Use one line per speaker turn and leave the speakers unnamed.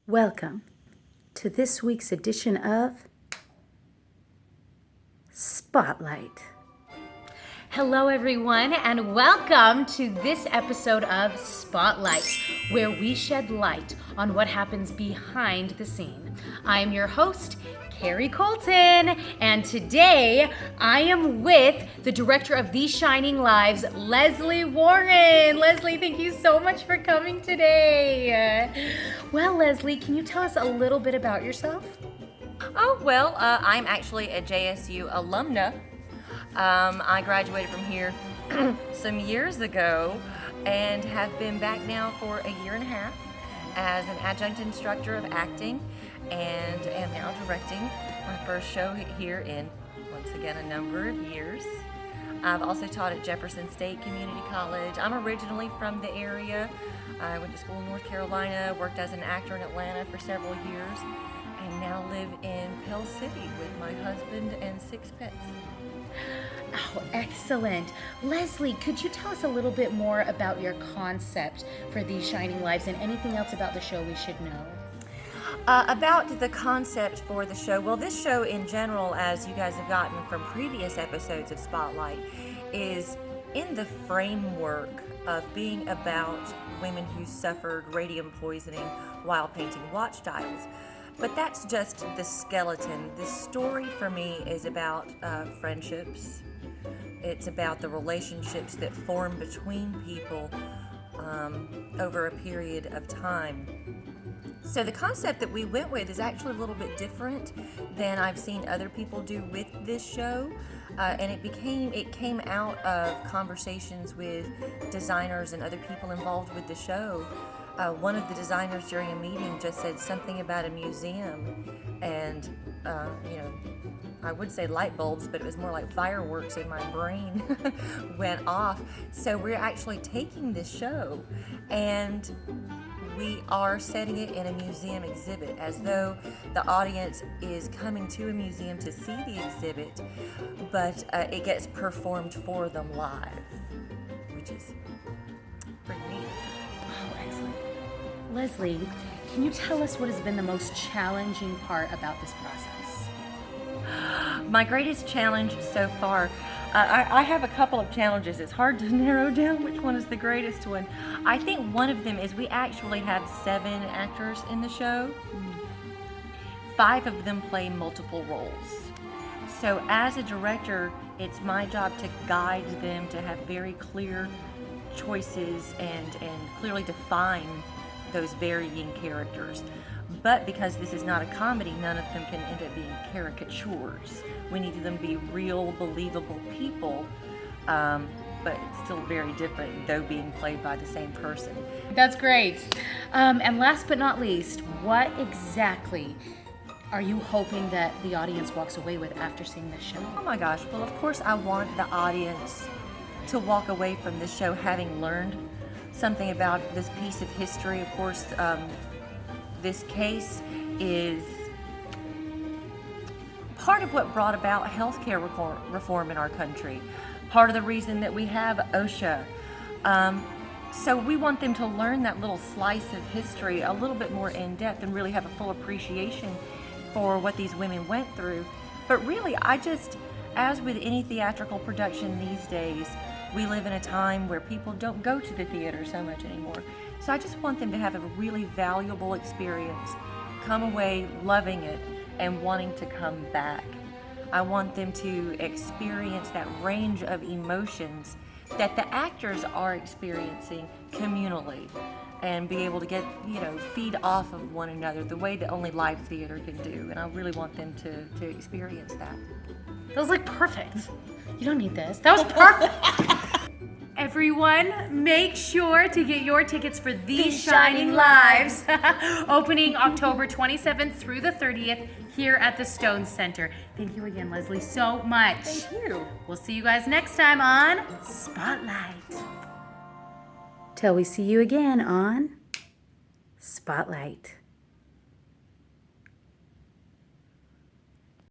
Welcome to this week's edition of Spotlight.
Hello, everyone, and welcome to this episode of Spotlight, where we shed light on what happens behind the scene. I'm your host, Carrie Colton, and today I am with the director of These Shining Lives, Leslie Warren. Leslie, thank you so much for coming today. Well, Leslie, can you tell us a little bit about yourself?
I'm actually a JSU alumna. I graduated from here some years ago and have been back now for a year and a half as an adjunct instructor of acting and am now directing my first show here in, once again, a number of years. I've also taught at Jefferson State Community College. I'm originally from the area. I went to school in North Carolina, worked as an actor in Atlanta for several years, and now live in Pell City with my husband and 6 pets.
Oh, excellent. Leslie, could you tell us a little bit more about your concept for These Shining Lives and anything else about the show we should know?
About the concept for the show, well, this show in general, as you guys have gotten from previous episodes of Spotlight, is in the framework of being about women who suffered radium poisoning while painting watch dials. But that's just the skeleton. The story for me is about friendships. It's about the relationships that form between people over a period of time. So the concept that we went with is actually a little bit different than I've seen other people do with this show. And it came out of conversations with designers and other people involved with the show. One of the designers during a meeting just said something about a museum, and I would say light bulbs, but it was more like fireworks in my brain went off. So we're actually taking this show and we are setting it in a museum exhibit, as though the audience is coming to a museum to see the exhibit, but it gets performed for them live, which is pretty neat.
Oh, excellent. Leslie, can you tell us what has been the most challenging part about this process?
My greatest challenge so far, I have a couple of challenges. It's hard to narrow down which one is the greatest one. I think one of them is we actually have 7 actors in the show. 5 of them play multiple roles. So as a director, it's my job to guide them to have very clear choices and clearly define those varying characters. But because this is not a comedy, none of them can end up being caricatures. We need them to be real, believable people, but still very different, though being played by the same person.
That's great. And last but not least, what exactly are you hoping that the audience walks away with after seeing this show?
Oh my gosh, well, of course I want the audience to walk away from this show having learned something about this piece of history. Of course, this case is part of what brought about healthcare reform in our country, part of the reason that we have OSHA. So we want them to learn that little slice of history a little bit more in depth and really have a full appreciation for what these women went through. But really, as with any theatrical production these days, we live in a time where people don't go to the theater so much anymore. So I just want them to have a really valuable experience, come away loving it and wanting to come back. I want them to experience that range of emotions that the actors are experiencing communally and be able to get, feed off of one another the way that only live theater can do. And I really want them to experience that.
That was like perfect. You don't need this. That was perfect. Everyone, make sure to get your tickets for These Shining Lives, opening October 27th through the 30th here at the Stone Center. Thank you again, Leslie, so much.
Thank you.
We'll see you guys next time on Spotlight.
Till we see you again on Spotlight.